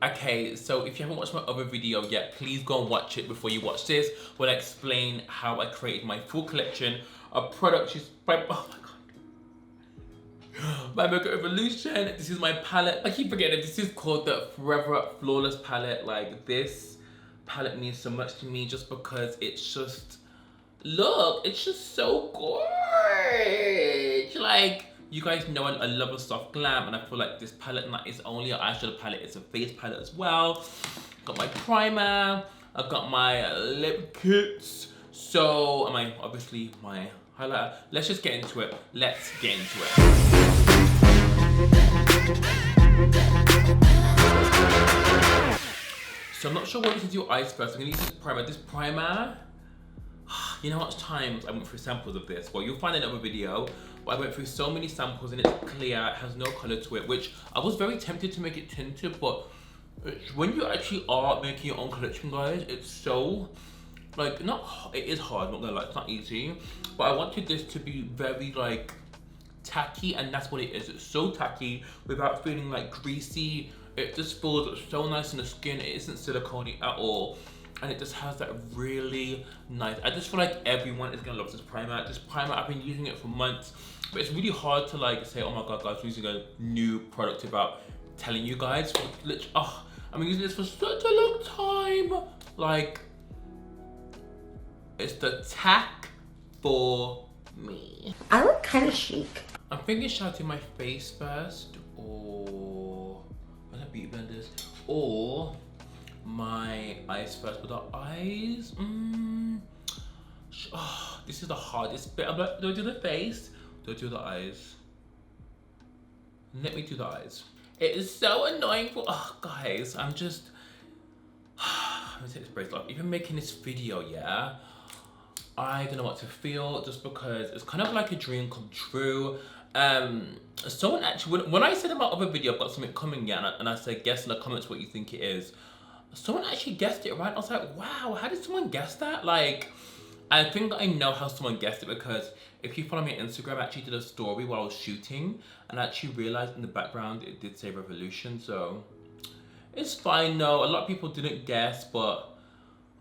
Okay, so if you haven't watched my other video yet, please go and watch it before you watch this, where I explain how I created my full collection of products by, oh my god, by Makeup Evolution. This is my palette. I keep forgetting, this is called the Forever Flawless palette. Like, this palette means so much to me just because it's just, look, it's just so gorgeous. Like, you guys know I love a soft glam, and I feel like this palette not is only an eyeshadow palette, it's a face palette as well. Got my primer, I've got my lip kits, so obviously my highlighter. Let's just get into it. Let's get into it. So I'm not sure what to do eyes first. I'm gonna use this primer. This primer, you know how much times I went through samples of this? Well, you'll find another video, but I went through so many samples and it's clear, it has no color to it, which I was very tempted to make it tinted, but when you actually are making your own collection, guys, it's so, like, it is hard, not gonna lie, it's not easy, but I wanted this to be very, like, tacky, and that's what it is. It's so tacky without feeling, like, greasy. It just feels so nice in the skin. It isn't silicone at all. And it just has that really nice, I just feel like everyone is gonna love this primer. This primer, I've been using it for months, but it's really hard to like say, oh my god, guys, I'm using a new product without telling you guys. Oh, I've been using this for such a long time. Like, it's the tack for me. I look kind of chic. I'm thinking should I do my face first, or what's that, beauty blenders, or my eyes first. With the eyes, oh, this is the hardest bit. I'm like, do I do the face? Do I do the eyes? Let me do the eyes. It is so annoying for, oh guys, I'm just, let me take this bracelet off. Even making this video, yeah, I don't know what to feel, just because it's kind of like a dream come true. Someone actually, when I said in my other video I've got something coming, yeah, and I said guess in the comments what you think it is, someone actually guessed it right. I was like, wow, how did someone guess that? Like, I think I know how someone guessed it, because if you follow me on Instagram, I actually did a story while I was shooting, and I actually realized in the background it did say Revolution, so it's fine. No, a lot of people didn't guess, but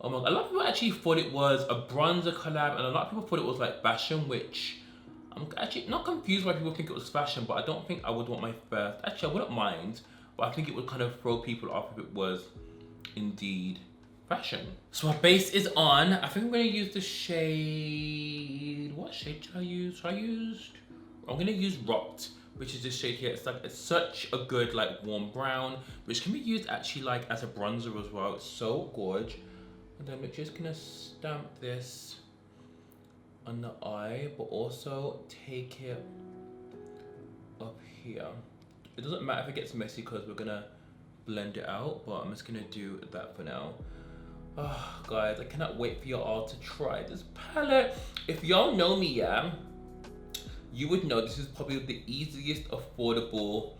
oh my god, a lot of people actually thought it was a bronzer collab, and a lot of people thought it was like fashion, which I'm actually not confused why people think it was fashion, but I don't think I would want my first, actually I wouldn't mind, but I think it would kind of throw people off if it was indeed fashion. So my base is on. I think I'm gonna use the shade, what shade should I use? I'm gonna use Rocked, which is this shade here. It's like, it's such a good like warm brown, which can be used actually like as a bronzer as well. It's so gorgeous. And then we're just gonna stamp this on the eye, but also take it up here. It doesn't matter if it gets messy because we're gonna blend it out, but I'm just gonna do that for now. Oh guys, I cannot wait for you all to try this palette. If y'all know me, yeah, you would know this is probably the easiest affordable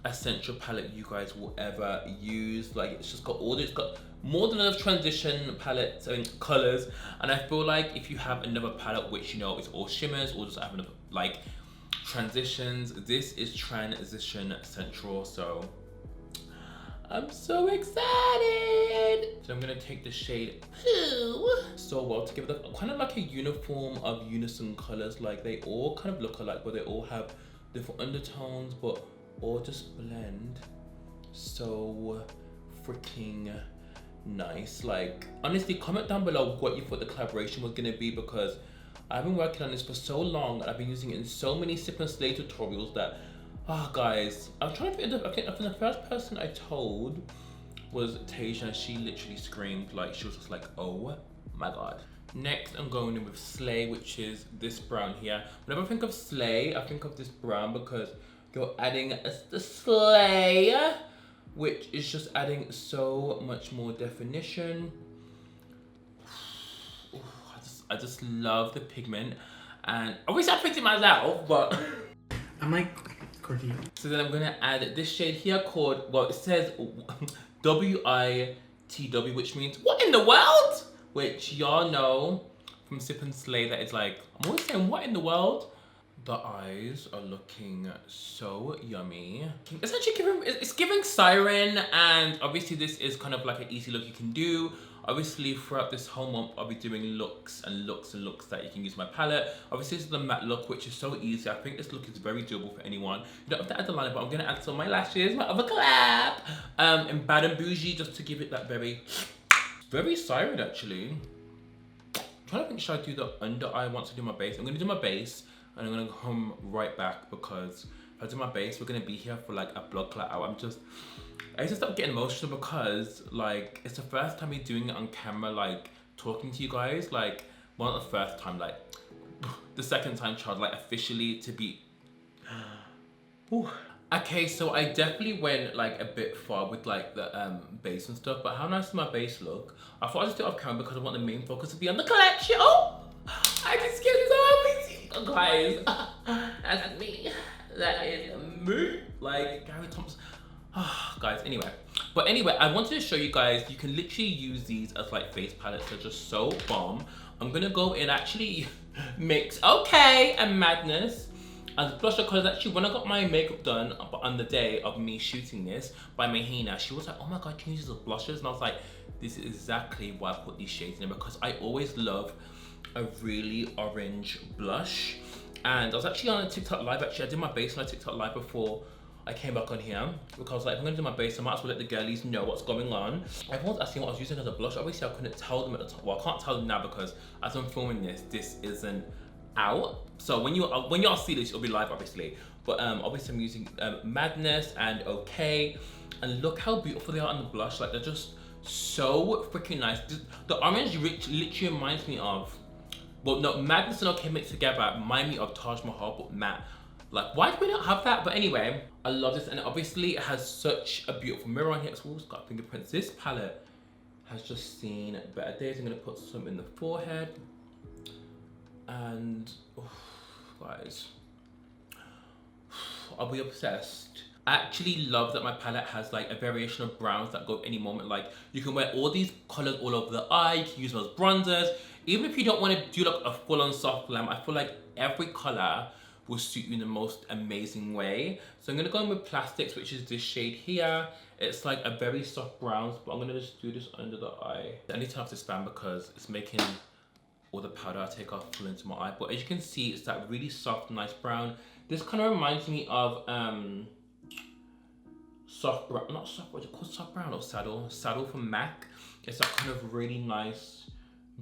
essential palette you guys will ever use. Like, it's just got it's got more than enough transition palettes and colors, and I feel like if you have another palette which, you know, it's all shimmers or just have enough like transitions, this is transition central, so I'm so excited. So I'm gonna take the shade Poo so well to give it a, kind of like a uniform of unison colors. Like, they all kind of look alike, but they all have different undertones, but all just blend so freaking nice. Like, honestly, comment down below what you thought the collaboration was gonna be, because I've been working on this for so long and I've been using it in so many Sip and Slay tutorials that, oh guys, I'm trying to think, I think the first person I told was Tasia, and she literally screamed, like, she was just like, oh my god. Next, I'm going in with Slay, which is this brown here. Whenever I think of Slay, I think of this brown because you're adding the Slay, which is just adding so much more definition. Ooh, I just love the pigment, and I wish I picked it myself, but I'm like quirky. So then I'm gonna add this shade here called, well, it says WITW, which means what in the world? Which y'all know from Sip and Slay that it's like, I'm always saying what in the world? The eyes are looking so yummy. It's actually it's giving Siren, and obviously this is kind of like an easy look you can do. Obviously throughout this whole month I'll be doing looks and looks and looks that you can use my palette. Obviously this is the matte look, which is so easy. I think this look is very doable for anyone. You don't have to add the liner, but I'm gonna add some of my lashes, my other clap, and Bad and Bougie, just to give it that very Siren actually. I'm trying to think, should I do the under eye once I do my base? I'm gonna do my base and I'm gonna come right back, because if I do my base, we're gonna be here for like a blood clot hour. I just start getting emotional because like it's the first time me doing it on camera, like talking to you guys. Like, well, not the first time, like the second time, child, like officially to be. Ooh. Okay, so I definitely went like a bit far with like the base and stuff, but how nice does my base look? I thought I'd just do it off camera because I want the main focus to be on the collection. Oh, I just get so happy. Guys, that's me. That is me. Like Gary Thompson. Guys, anyway. But anyway, I wanted to show you guys, you can literally use these as like face palettes. They're just so bomb. I'm gonna go in actually mix Okay and Madness as blusher, because actually when I got my makeup done on the day of me shooting this by Mahina, she was like, oh my god, can you use these as blushers? And I was like, this is exactly why I put these shades in, because I always love a really orange blush. And I was actually on a TikTok live, actually I did my base on a TikTok live before I came back on here, because like if I'm gonna do my base, I might as well let the girlies know what's going on. Everyone's asking what I was using as a blush. Obviously I couldn't tell them at the time. Well, I can't tell them now because as I'm filming this, this isn't out. So when y'all see this, it'll be live obviously. But obviously I'm using Madness and Okay. And look how beautiful they are on the blush. Like they're just so freaking nice. The orange literally reminds me of, well no, Madness and Okay mixed together remind me of Taj Mahal but matte. Like, why do we not have that? But anyway, I love this, and obviously it has such a beautiful mirror on here. It's also got fingerprints. This palette has just seen better days. I'm gonna put some in the forehead, and guys, I'll be obsessed. I actually love that my palette has like a variation of browns that go at any moment. Like, you can wear all these colors all over the eye. You can use them as bronzers. Even if you don't want to do like a full-on soft glam, I feel like every color will suit you in the most amazing way. So I'm gonna go in with Plastics, which is this shade here. It's like a very soft brown, but I'm gonna just do this under the eye. I need to turn off this fan because it's making all the powder I take off fall into my eye. But as you can see, it's that really soft, nice brown. This kind of reminds me of soft brown, not soft, what's it called, soft brown or saddle from MAC. It's that kind of really nice,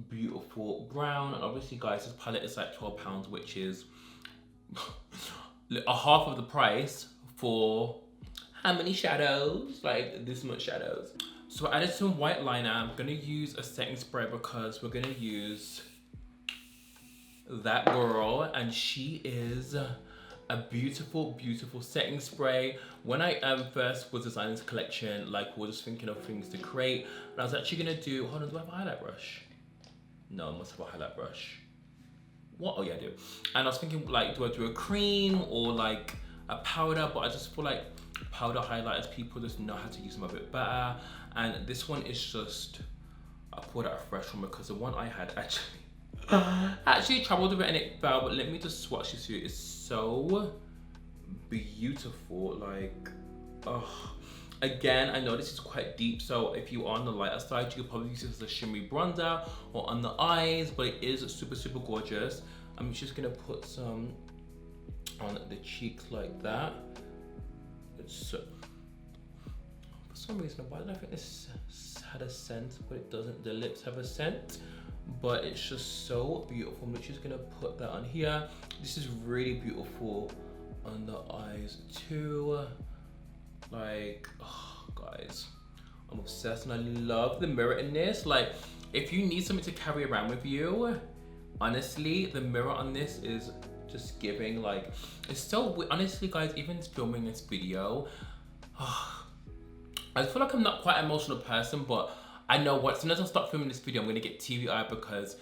beautiful brown. And obviously guys, this palette is like £12, which is a half of the price for how many shadows? Like this much shadows. So I added some white liner. I'm gonna use a setting spray because we're gonna use that girl, and she is a beautiful, beautiful setting spray. When I first was designing this collection, like we were just thinking of things to create, and I was actually gonna do, hold on, do I have a highlight brush? No, I must have a highlight brush. What? Oh yeah, I do. And I was thinking like, do I do a cream or like a powder? But I just feel like powder highlighters, people just know how to use them a bit better. And this one is just, I pulled out a fresh one because the one I had actually traveled a bit and it fell. But let me just swatch this here. It's so beautiful. Like, oh. Again, I know this is quite deep, so if you are on the lighter side, you could probably use this as a shimmery bronzer or on the eyes, but it is super, super gorgeous. I'm just gonna put some on the cheeks like that. It's so, for some reason, why did I think this had a scent, but it doesn't. The lips have a scent, but it's just so beautiful. I'm just gonna put that on here. This is really beautiful on the eyes too. Like, oh, guys, I'm obsessed, and I love the mirror in this. Like, if you need something to carry around with you, honestly, the mirror on this is just giving. Like, it's so, honestly guys, even filming this video, I feel like I'm not quite an emotional person, but I know what, as soon as I start filming this video, I'm gonna get teary-eyed, because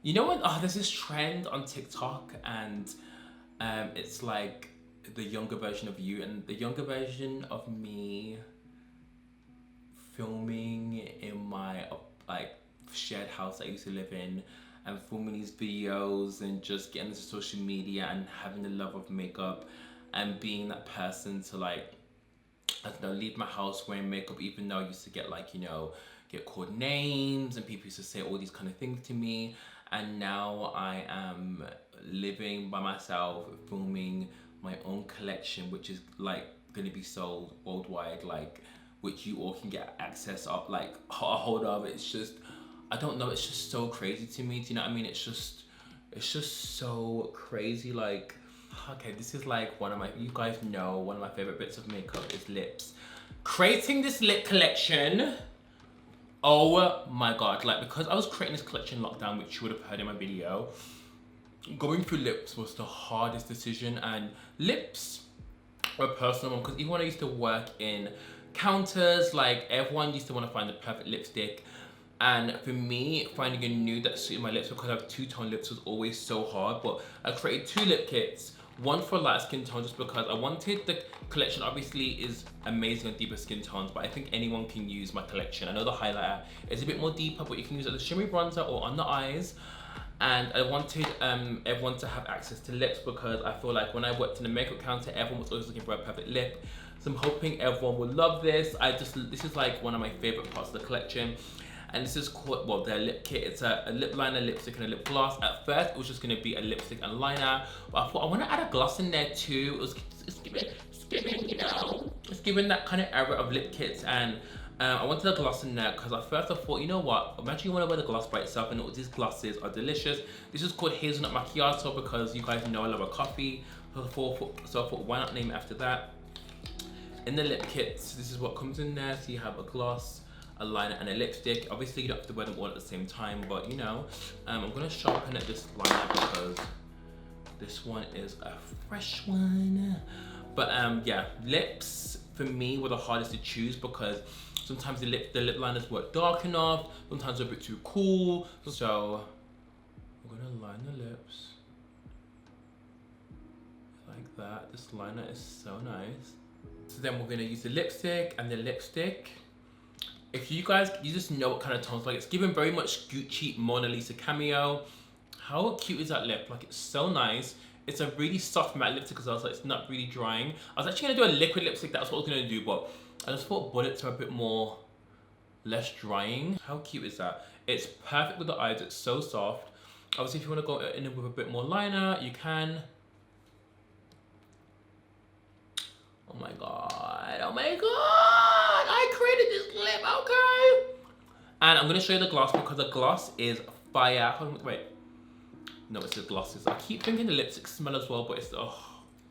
you know when there's this trend on TikTok, and it's like the younger version of you and the younger version of me filming in my like shared house I used to live in, and filming these videos and just getting into social media and having the love of makeup and being that person to like, I don't know, leave my house wearing makeup, even though I used to get like, you know, get called names and people used to say all these kind of things to me. And now I am living by myself, filming my own collection, which is like gonna be sold worldwide, like, which you all can get access of, like a hold of. It's just, I don't know, it's just so crazy to me. Do you know what I mean? It's just so crazy. Like, okay, this is like one of my, you guys know, one of my favorite bits of makeup is lips. Creating this lip collection, oh my god, like, because I was creating this collection lockdown, which you would have heard in my video, going through lips was the hardest decision. And lips were a personal one, because even when I used to work in counters, like, everyone used to want to find the perfect lipstick. And for me, finding a nude that suited my lips, because I have two-tone lips, was always so hard. But I created 2 lip kits, one for light skin tone, just because I wanted the collection obviously is amazing on deeper skin tones, but I think anyone can use my collection. I know the highlighter is a bit more deeper, but you can use it as a shimmery bronzer or on the eyes. And I wanted everyone to have access to lips, because I feel like when I worked in the makeup counter, everyone was always looking for a perfect lip. So I'm hoping everyone will love this. This is like one of my favorite parts of the collection. And this is called, well, their lip kit. It's a lip liner, lipstick, and a lip gloss. At first, it was just gonna be a lipstick and liner, but I thought I wanna add a gloss in there too. It's giving, you know, it's giving that kind of era of lip kits. And I wanted a gloss in there, because at first I thought, you know what, imagine you wanna wear the gloss by itself, and all these glosses are delicious. This is called Hazelnut Macchiato, because you guys know I love a coffee. So I thought, why not name it after that? In the lip kits, this is what comes in there. So you have a gloss, a liner, and a lipstick. Obviously, you don't have to wear them all at the same time, but you know, I'm gonna sharpen at this liner because this one is a fresh one. But yeah, lips for me were the hardest to choose, because sometimes the lip liners weren't dark enough, sometimes they're a bit too cool. So I'm gonna line the lips like that. This liner is so nice. So then we're gonna use the lipstick, and the lipstick, if you guys, you just know what kind of tones, like, it's given very much Gucci Mona Lisa cameo. How cute is that lip? Like, it's so nice. It's a really soft matte lipstick as well, so it's not really drying. I was actually gonna do a liquid lipstick, that's what I was gonna do, but I just thought bullets are a bit more, less drying. How cute is that? It's perfect with the eyes, it's so soft. Obviously, if you wanna go in with a bit more liner, you can. Oh my god, oh my god, I created this lip, okay? And I'm gonna show you the gloss, because the gloss is fire. Hold on, wait. No, it's the glosses. I keep thinking the lipstick smell as well, but it's, oh,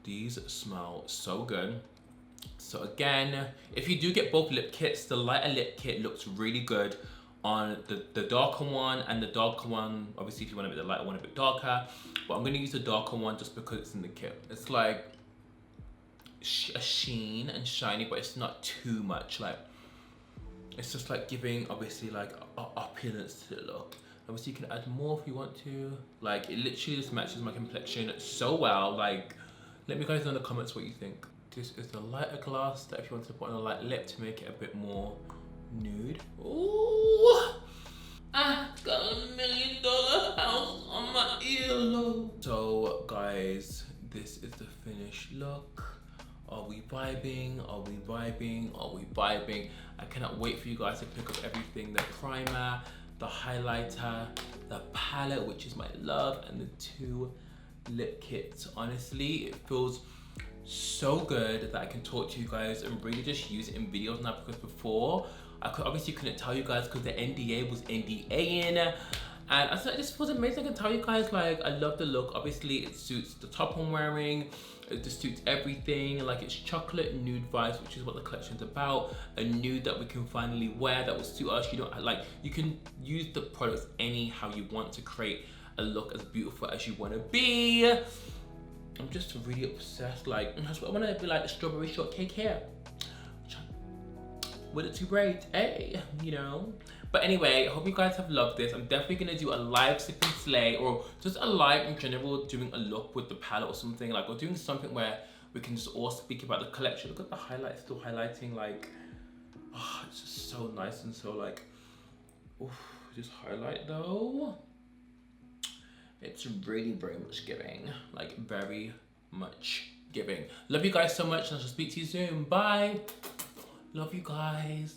these smell so good. So again, if you do get both lip kits, the lighter lip kit looks really good on the darker one, and the darker one, obviously if you want a bit the lighter one a bit darker, but I'm gonna use the darker one just because it's in the kit. It's like a sheen and shiny, but it's not too much. Like, it's just like giving obviously like opulence to the look. Obviously you can add more if you want to. Like, it literally just matches my complexion so well. Like, let me guys know in the comments what you think. This is the lighter gloss that if you want to put on a light lip to make it a bit more nude. Ooh, I got $1 million house on my earlobe. So guys, this is the finished look. Are we vibing? Are we vibing? Are we vibing? I cannot wait for you guys to pick up everything. The primer, the highlighter, the palette, which is my love, and the 2 lip kits. Honestly, it feels so good that I can talk to you guys and really just use it in videos now, because before, obviously couldn't tell you guys because the NDA was NDA-ing. And I thought this was amazing. I can tell you guys, like, I love the look. Obviously, it suits the top I'm wearing. It just suits everything. Like, it's chocolate nude vibes, which is what the collection's about. A nude that we can finally wear that will suit us. You don't, like, you can use the products anyhow you want to create a look as beautiful as you want to be. I'm just really obsessed. Like, I want to be like the strawberry shortcake hair with the 2 braids, hey, you know. But anyway, I hope you guys have loved this. I'm definitely gonna do a live sip and slay, or just a live in general, doing a look with the palette or something, like, or doing something where we can just all speak about the collection. Look at the highlights still highlighting, like, oh, it's just so nice and so like, oof, just highlight though. It's really very much giving, like very much giving. Love you guys so much, and I shall speak to you soon. Bye. Love you guys.